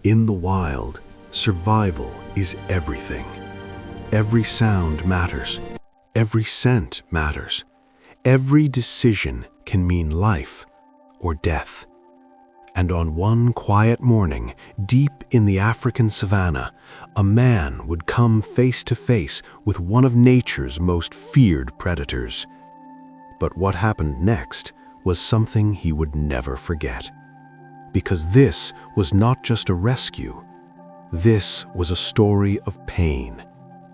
In the wild, survival is everything. Every sound matters. Every scent matters. Every decision can mean life or death. And on one quiet morning, deep in the African savannah, a man would come face to face with one of nature's most feared predators. But what happened next was something he would never forget. Because this was not just a rescue. This was a story of pain,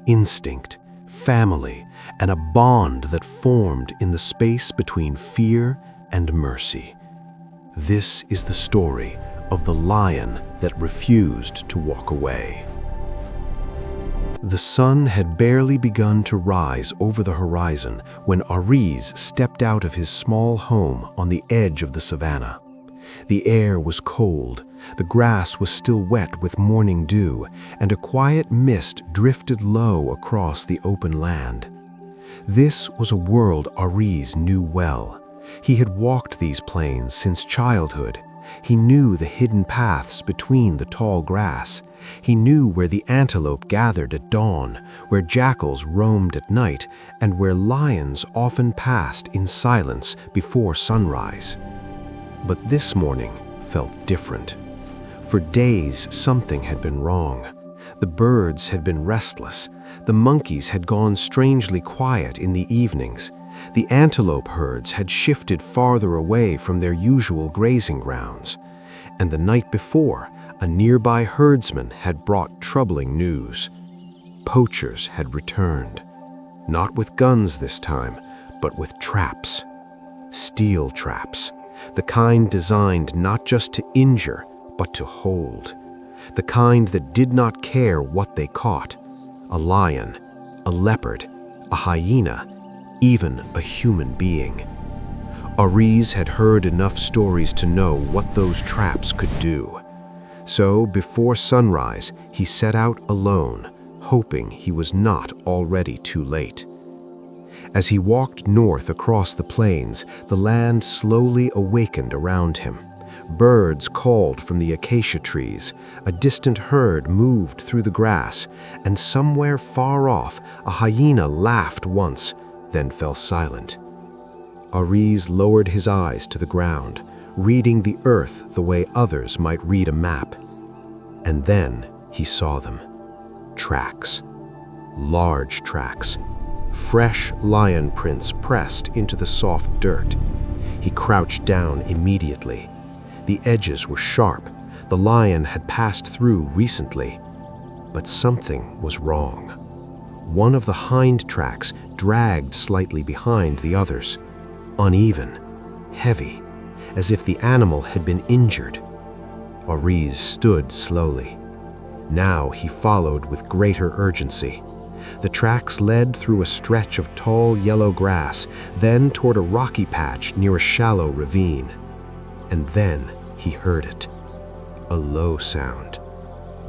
instinct, family, and a bond that formed in the space between fear and mercy. This is the story of the lion that refused to walk away. The sun had barely begun to rise over the horizon when Aries stepped out of his small home on the edge of the savannah. The air was cold, the grass was still wet with morning dew, and a quiet mist drifted low across the open land. This was a world Aries knew well. He had walked these plains since childhood. He knew the hidden paths between the tall grass. He knew where the antelope gathered at dawn, where jackals roamed at night, and where lions often passed in silence before sunrise. But this morning felt different. For days, something had been wrong. The birds had been restless. The monkeys had gone strangely quiet in the evenings. The antelope herds had shifted farther away from their usual grazing grounds. And the night before, a nearby herdsman had brought troubling news. Poachers had returned. Not with guns this time, but with traps. Steel traps. The kind designed not just to injure, but to hold. The kind that did not care what they caught. A lion, a leopard, a hyena, even a human being. Aries had heard enough stories to know what those traps could do. So before sunrise, he set out alone, hoping he was not already too late. As he walked north across the plains, the land slowly awakened around him. Birds called from the acacia trees, a distant herd moved through the grass, and somewhere far off, a hyena laughed once, then fell silent. Aries lowered his eyes to the ground, reading the earth the way others might read a map. And then he saw them. Tracks. Large tracks. Fresh lion prints pressed into the soft dirt. He crouched down immediately. The edges were sharp. The lion had passed through recently. But something was wrong. One of the hind tracks dragged slightly behind the others. Uneven, heavy, as if the animal had been injured. Aries stood slowly. Now he followed with greater urgency. The tracks led through a stretch of tall yellow grass, then toward a rocky patch near a shallow ravine. And then he heard it. A low sound.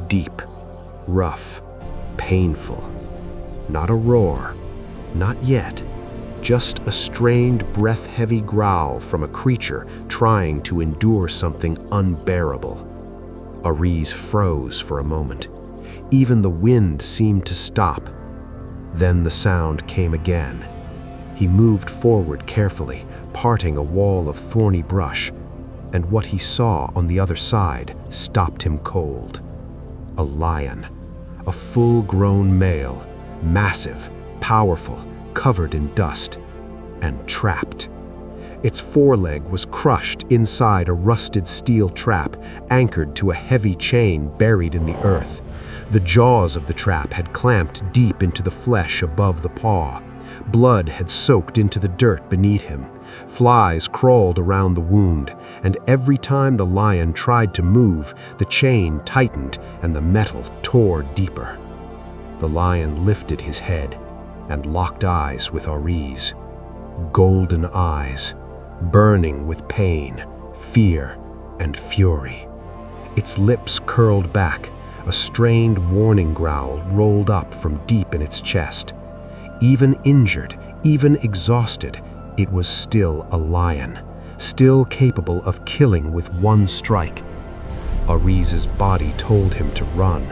Deep, rough, painful. Not a roar. Not yet. Just a strained, breath-heavy growl from a creature trying to endure something unbearable. Aries froze for a moment. Even the wind seemed to stop. Then the sound came again. He moved forward carefully, parting a wall of thorny brush, and what he saw on the other side stopped him cold. A lion, a full-grown male, massive, powerful, covered in dust, and trapped. Its foreleg was crushed inside a rusted steel trap anchored to a heavy chain buried in the earth. The jaws of the trap had clamped deep into the flesh above the paw. Blood had soaked into the dirt beneath him. Flies crawled around the wound, and every time the lion tried to move, the chain tightened and the metal tore deeper. The lion lifted his head and locked eyes with Aries. Golden eyes, burning with pain, fear, and fury. Its lips curled back. A strained warning growl rolled up from deep in its chest. Even injured, even exhausted, it was still a lion, still capable of killing with one strike. Ariz's body told him to run.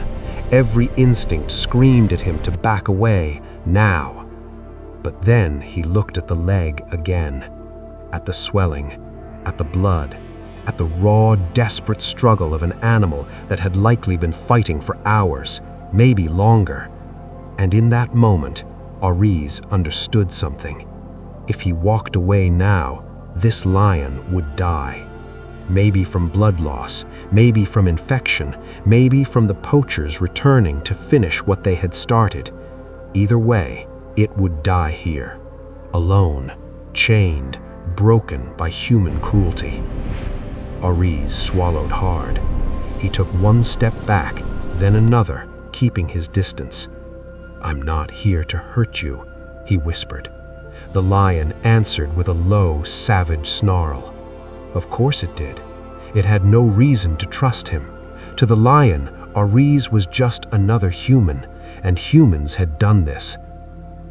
Every instinct screamed at him to back away, now. But then he looked at the leg again, at the swelling, at the blood, at the raw, desperate struggle of an animal that had likely been fighting for hours, maybe longer. And in that moment, Ariz understood something. If he walked away now, this lion would die. Maybe from blood loss, maybe from infection, maybe from the poachers returning to finish what they had started. Either way, it would die here, alone, chained, broken by human cruelty. Ariz swallowed hard. He took one step back, then another, keeping his distance. "I'm not here to hurt you," he whispered. The lion answered with a low, savage snarl. Of course it did. It had no reason to trust him. To the lion, Ariz was just another human, and humans had done this.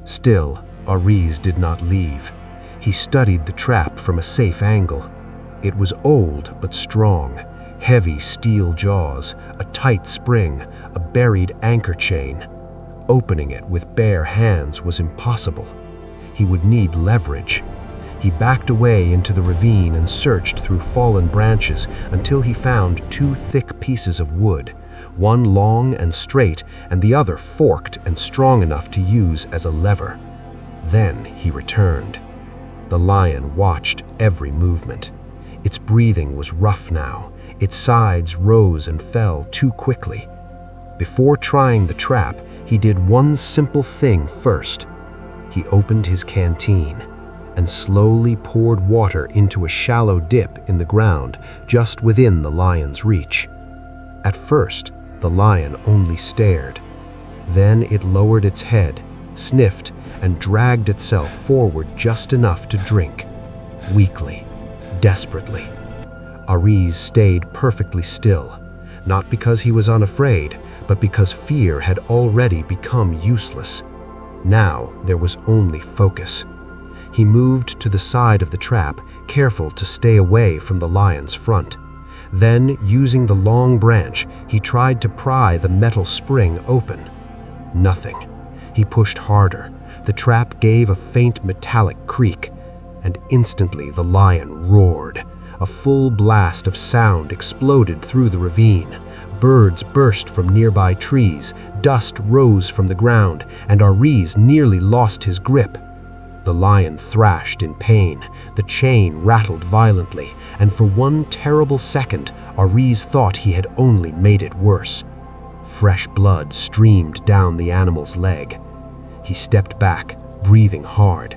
Still, Ariz did not leave. He studied the trap from a safe angle. It was old but strong, heavy steel jaws, a tight spring, a buried anchor chain. Opening it with bare hands was impossible. He would need leverage. He backed away into the ravine and searched through fallen branches until he found two thick pieces of wood, one long and straight and the other forked and strong enough to use as a lever. Then he returned. The lion watched every movement. Its breathing was rough now. Its sides rose and fell too quickly. Before trying the trap, he did one simple thing first. He opened his canteen and slowly poured water into a shallow dip in the ground just within the lion's reach. At first, the lion only stared. Then it lowered its head, sniffed, and dragged itself forward just enough to drink. Weakly, desperately. Ariz stayed perfectly still, not because he was unafraid, but because fear had already become useless. Now there was only focus. He moved to the side of the trap, careful to stay away from the lion's front. Then, using the long branch, he tried to pry the metal spring open. Nothing. He pushed harder. The trap gave a faint metallic creak, and instantly the lion roared. A full blast of sound exploded through the ravine. Birds burst from nearby trees, dust rose from the ground, and Ariz nearly lost his grip. The lion thrashed in pain. The chain rattled violently, and for one terrible second, Ariz thought he had only made it worse. Fresh blood streamed down the animal's leg. He stepped back, breathing hard.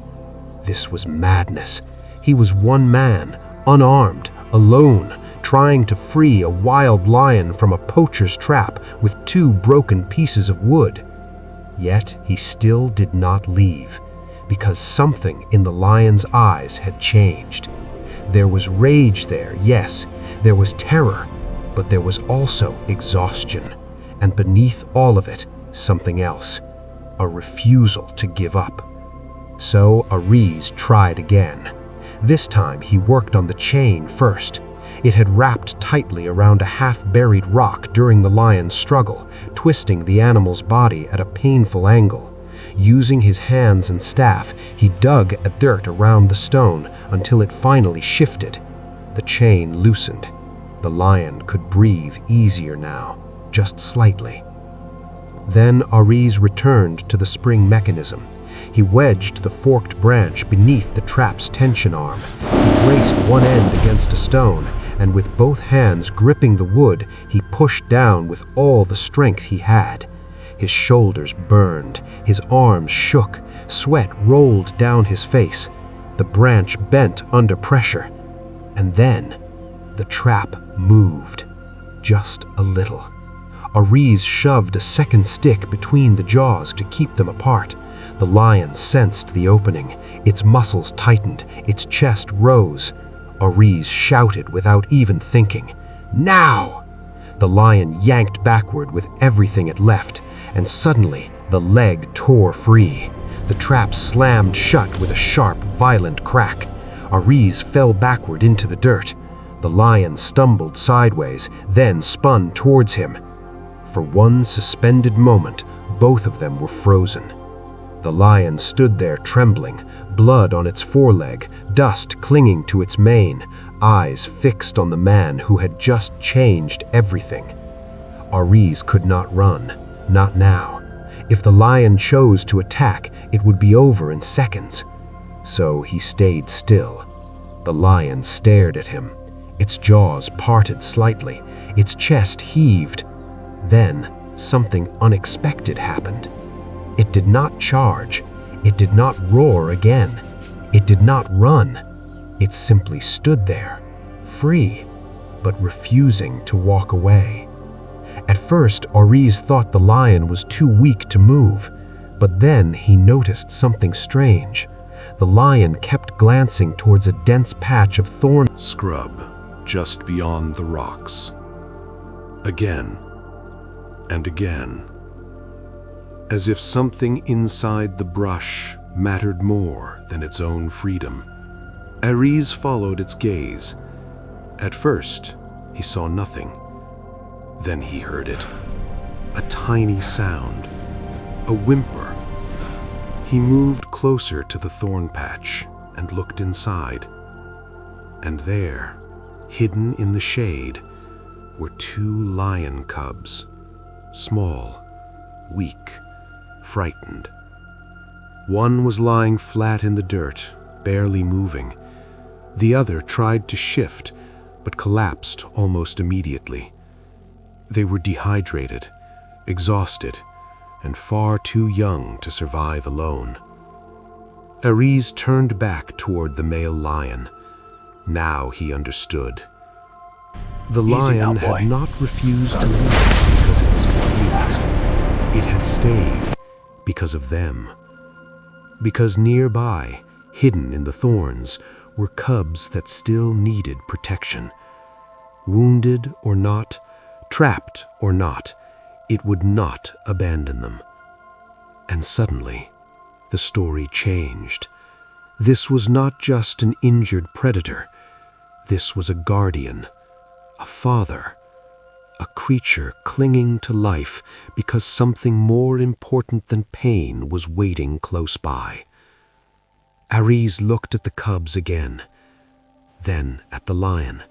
This was madness. He was one man, unarmed, alone, trying to free a wild lion from a poacher's trap with two broken pieces of wood. Yet he still did not leave, because something in the lion's eyes had changed. There was rage there, yes, there was terror, but there was also exhaustion, and beneath all of it, something else, a refusal to give up. So Ariz tried again. This time he worked on the chain first. It had wrapped tightly around a half-buried rock during the lion's struggle, twisting the animal's body at a painful angle. Using his hands and staff, he dug at dirt around the stone until it finally shifted. The chain loosened. The lion could breathe easier now, just slightly. Then Ariz returned to the spring mechanism. He wedged the forked branch beneath the trap's tension arm. He braced one end against a stone, and with both hands gripping the wood, he pushed down with all the strength he had. His shoulders burned, his arms shook, sweat rolled down his face. The branch bent under pressure. And then, the trap moved. Just a little. Ariz shoved a second stick between the jaws to keep them apart. The lion sensed the opening. Its muscles tightened, its chest rose. Ariz shouted without even thinking, "Now!" The lion yanked backward with everything it left, and suddenly the leg tore free. The trap slammed shut with a sharp, violent crack. Ariz fell backward into the dirt. The lion stumbled sideways, then spun towards him. For one suspended moment, both of them were frozen. The lion stood there trembling, blood on its foreleg, dust clinging to its mane, eyes fixed on the man who had just changed everything. Aries could not run, not now. If the lion chose to attack, it would be over in seconds. So he stayed still. The lion stared at him. Its jaws parted slightly, its chest heaved. Then something unexpected happened. It did not charge. It did not roar again. It did not run. It simply stood there, free, but refusing to walk away. At first, Aries thought the lion was too weak to move, but then he noticed something strange. The lion kept glancing towards a dense patch of thorn scrub just beyond the rocks. Again and again, as if something inside the brush mattered more than its own freedom. Aries followed its gaze. At first, he saw nothing. Then he heard it. A tiny sound. A whimper. He moved closer to the thorn patch and looked inside. And there, hidden in the shade, were two lion cubs. Small, weak, frightened. One was lying flat in the dirt, barely moving. The other tried to shift, but collapsed almost immediately. They were dehydrated, exhausted, and far too young to survive alone. Aries turned back toward the male lion. Now he understood. The lion had not refused to leave because it was confused. It had stayed because of them. Because nearby, hidden in the thorns, were cubs that still needed protection. Wounded or not, trapped or not, it would not abandon them. And suddenly, the story changed. This was not just an injured predator. This was a guardian, a father, a creature clinging to life because something more important than pain was waiting close by. Aries looked at the cubs again, then at the lion,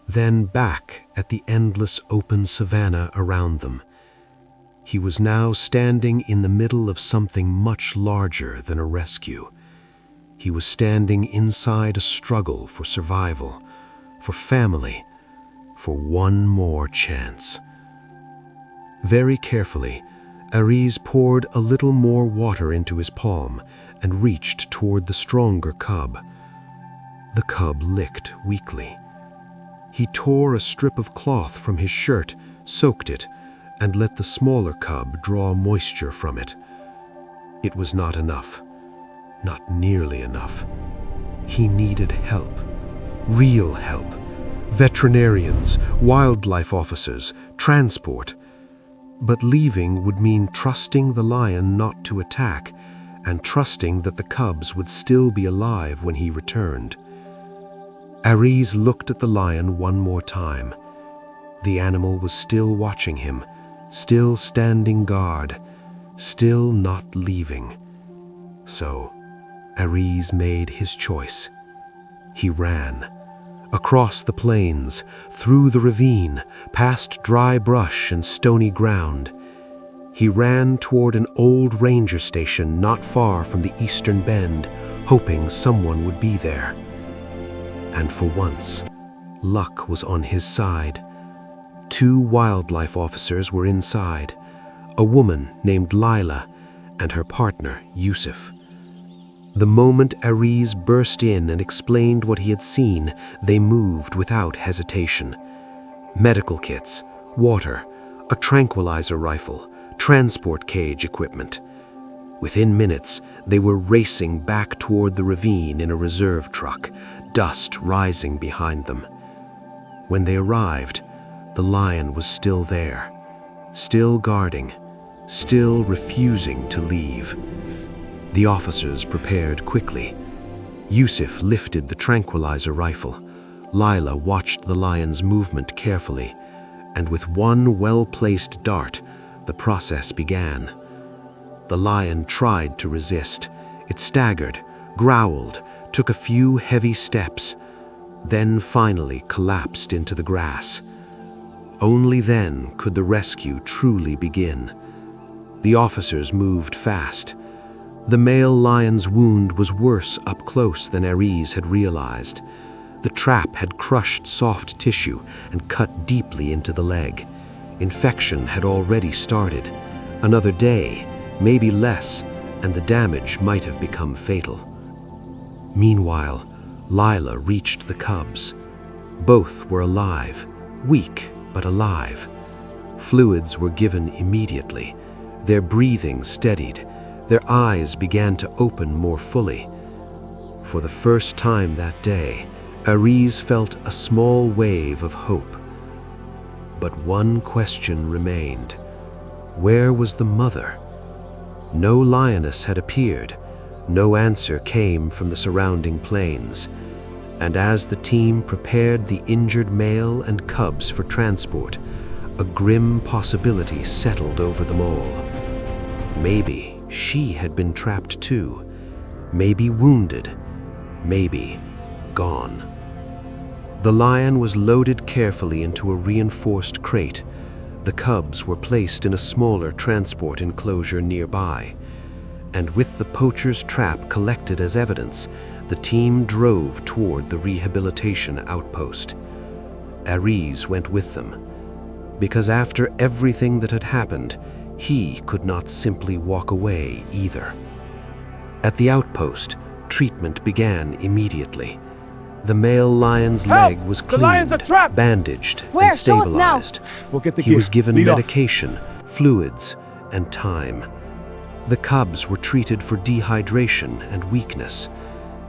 then back at the endless open savannah around them. He was now standing in the middle of something much larger than a rescue. He was standing inside a struggle for survival, for family, for one more chance. Very carefully, Aries poured a little more water into his palm and reached toward the stronger cub. The cub licked weakly. He tore a strip of cloth from his shirt, soaked it, and let the smaller cub draw moisture from it. It was not enough. Not nearly enough. He needed help. Real help. Veterinarians, wildlife officers, transport. But leaving would mean trusting the lion not to attack, and trusting that the cubs would still be alive when he returned. Aries looked at the lion one more time. The animal was still watching him, still standing guard, still not leaving. So, Aries made his choice. He ran. Across the plains, through the ravine, past dry brush and stony ground. He ran toward an old ranger station not far from the eastern bend, hoping someone would be there. And for once, luck was on his side. Two wildlife officers were inside, a woman named Lila and her partner, Yusuf. The moment Aries burst in and explained what he had seen, they moved without hesitation. Medical kits, water, a tranquilizer rifle, transport cage equipment. Within minutes, they were racing back toward the ravine in a reserve truck, dust rising behind them. When they arrived, the lion was still there, still guarding, still refusing to leave. The officers prepared quickly. Yusuf lifted the tranquilizer rifle. Lila watched the lion's movement carefully, and with one well-placed dart, the process began. The lion tried to resist. It staggered, growled, took a few heavy steps, then finally collapsed into the grass. Only then could the rescue truly begin. The officers moved fast. The male lion's wound was worse up close than Ares had realized. The trap had crushed soft tissue and cut deeply into the leg. Infection had already started. Another day, maybe less, and the damage might have become fatal. Meanwhile, Lila reached the cubs. Both were alive, weak but alive. Fluids were given immediately. Their breathing steadied. Their eyes began to open more fully. For the first time that day, Ares felt a small wave of hope. But one question remained. Where was the mother? No lioness had appeared. No answer came from the surrounding plains. And as the team prepared the injured male and cubs for transport, a grim possibility settled over them all. Maybe she had been trapped too. Maybe wounded. Maybe gone. The lion was loaded carefully into a reinforced crate. The cubs were placed in a smaller transport enclosure nearby. And with the poacher's trap collected as evidence, the team drove toward the rehabilitation outpost. Ares went with them, because after everything that had happened, he could not simply walk away either. At the outpost, treatment began immediately. The male lion's leg was cleaned, bandaged, and stabilized. He was given medication, fluids, and time. The cubs were treated for dehydration and weakness.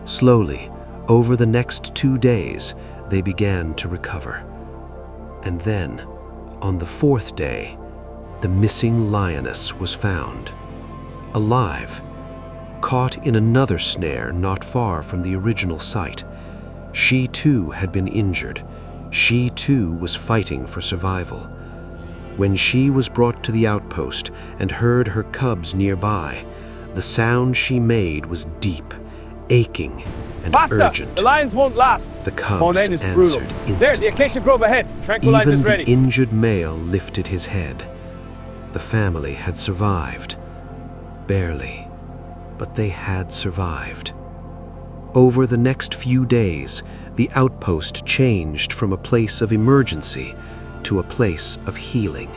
Slowly, over the next 2 days, they began to recover. And then, on the 4th day, the missing lioness was found. Alive, caught in another snare not far from the original site. She too had been injured. She too was fighting for survival. When she was brought to the outpost and heard her cubs nearby, the sound she made was deep, aching, and urgent. The lions won't last. The cubs answered instantly. There, the acacia grove ahead. Tranquilizer's ready. Even the injured male lifted his head. The family had survived. Barely, but they had survived. Over the next few days, the outpost changed from a place of emergency to a place of healing.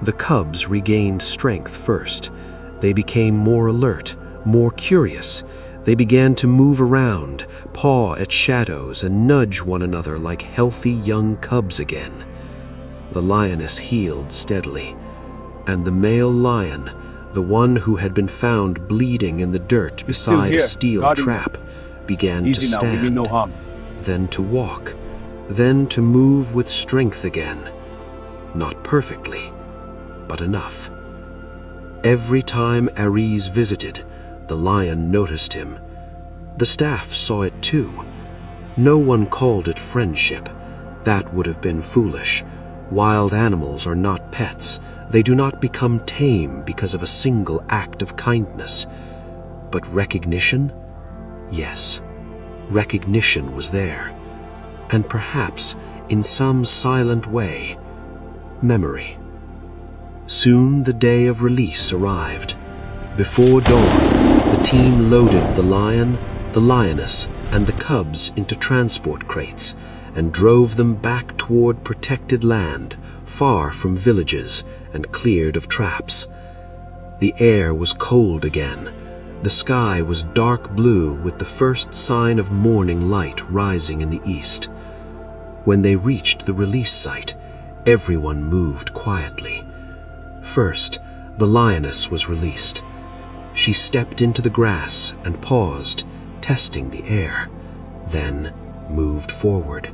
The cubs regained strength first. They became more alert, more curious. They began to move around, paw at shadows, and nudge one another like healthy young cubs again. The lioness healed steadily, and the male lion, the one who had been found bleeding in the dirt beside a steel trap, began to stand, then to walk, then to move with strength again. Not perfectly, but enough. Every time Ares visited, the lion noticed him. The staff saw it too. No one called it friendship. That would have been foolish. Wild animals are not pets. They do not become tame because of a single act of kindness. But recognition? Yes, recognition was there. And perhaps, in some silent way, memory. Soon the day of release arrived. Before dawn, the team loaded the lion, the lioness, and the cubs into transport crates and drove them back toward protected land, far from villages and cleared of traps. The air was cold again. The sky was dark blue with the first sign of morning light rising in the east. When they reached the release site, everyone moved quietly. First, the lioness was released. She stepped into the grass and paused, testing the air, then moved forward.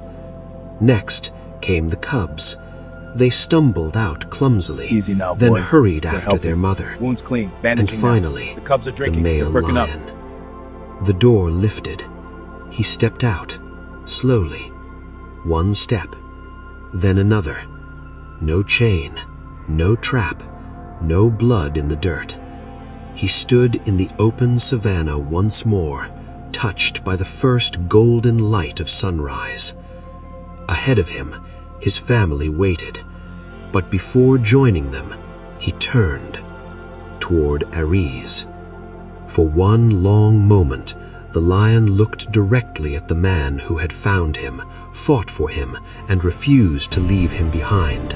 Next came the cubs. They stumbled out clumsily, then hurried after their mother. Wounds clean, And bandaging finally, now. The cubs are the drinking. male They're perking up. lion. The door lifted. He stepped out, slowly, One step, then another. No chain, no trap, no blood in the dirt. He stood in the open savannah once more, touched by the first golden light of sunrise. Ahead of him, his family waited, but before joining them, he turned toward Aries. For one long moment, the lion looked directly at the man who had found him, fought for him, and refused to leave him behind.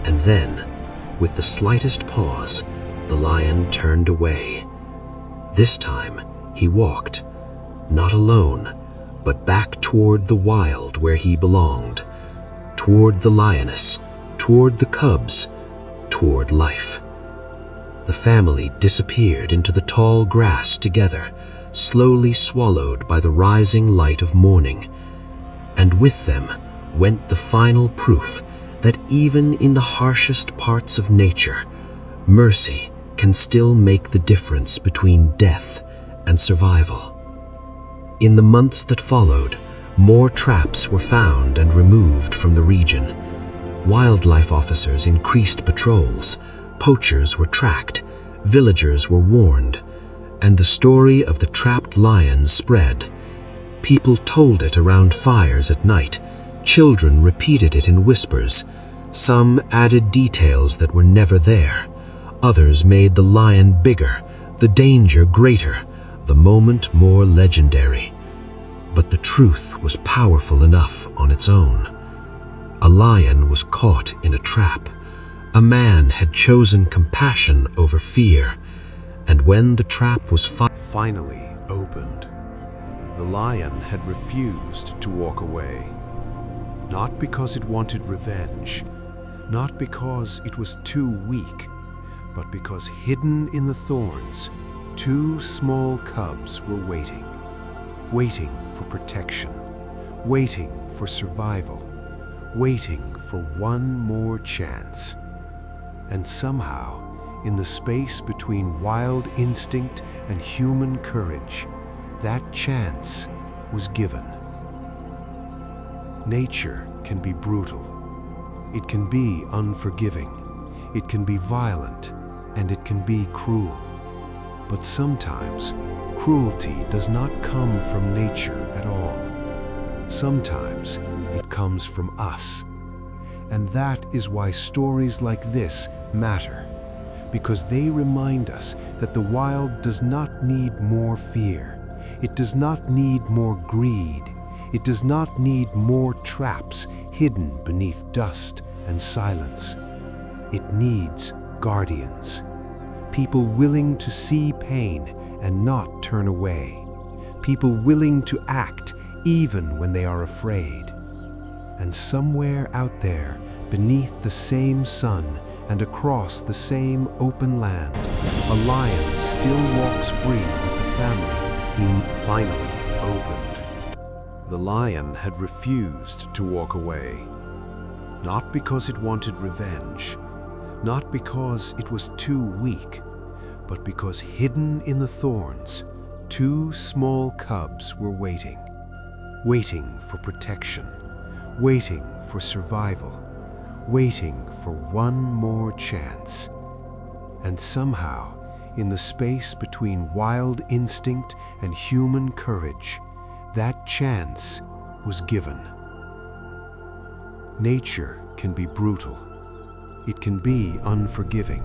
And then, with the slightest pause, the lion turned away. This time, he walked, not alone, but back toward the wild where he belonged, toward the lioness, toward the cubs, toward life. The family disappeared into the tall grass together, slowly swallowed by the rising light of morning. And with them went the final proof that even in the harshest parts of nature, mercy can still make the difference between death and survival. In the months that followed, more traps were found and removed from the region. Wildlife officers increased patrols, poachers were tracked, villagers were warned, and the story of the trapped lions spread. People told it around fires at night. Children repeated it in whispers. Some added details that were never there. Others made the lion bigger, the danger greater, the moment more legendary. But the truth was powerful enough on its own. A lion was caught in a trap. A man had chosen compassion over fear, and when the trap was Finally opened, the lion had refused to walk away. Not because it wanted revenge, not because it was too weak, but because hidden in the thorns, two small cubs were waiting. Waiting for protection, waiting for survival, waiting for one more chance. And somehow, in the space between wild instinct and human courage, that chance was given. Nature can be brutal. It can be unforgiving. It can be violent, and it can be cruel. But sometimes, cruelty does not come from nature at all. Sometimes it comes from us. And that is why stories like this matter, because they remind us that the wild does not need more fear. It does not need more greed. It does not need more traps hidden beneath dust and silence. It needs guardians, people willing to see pain and not turn away, people willing to act even when they are afraid. And somewhere out there, beneath the same sun and across the same open land, a lion still walks free with the family he finally opened. The lion had refused to walk away, not because it wanted revenge, not because it was too weak, but because hidden in the thorns, two small cubs were waiting. Waiting for protection, waiting for survival, waiting for one more chance. And somehow, in the space between wild instinct and human courage, that chance was given. Nature can be brutal. It can be unforgiving.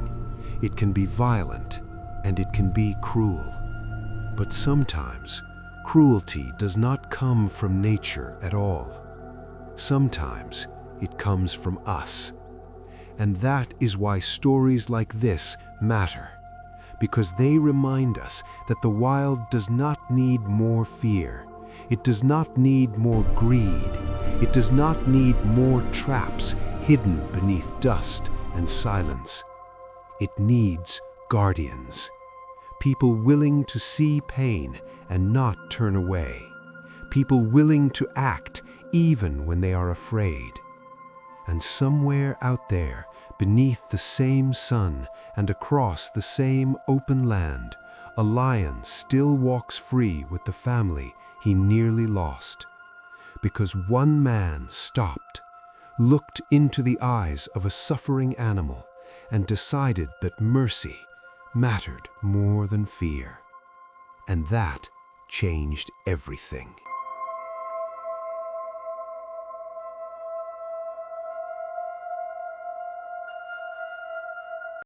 It can be violent, and it can be cruel. But sometimes, cruelty does not come from nature at all. Sometimes it comes from us. And that is why stories like this matter, because they remind us that the wild does not need more fear. It does not need more greed. It does not need more traps hidden beneath dust and silence. It needs guardians, people willing to see pain and not turn away, people willing to act even when they are afraid. And somewhere out there, beneath the same sun and across the same open land, a lion still walks free with the family he nearly lost. because one man stopped, looked into the eyes of a suffering animal, and decided that mercy mattered more than fear. And that changed everything.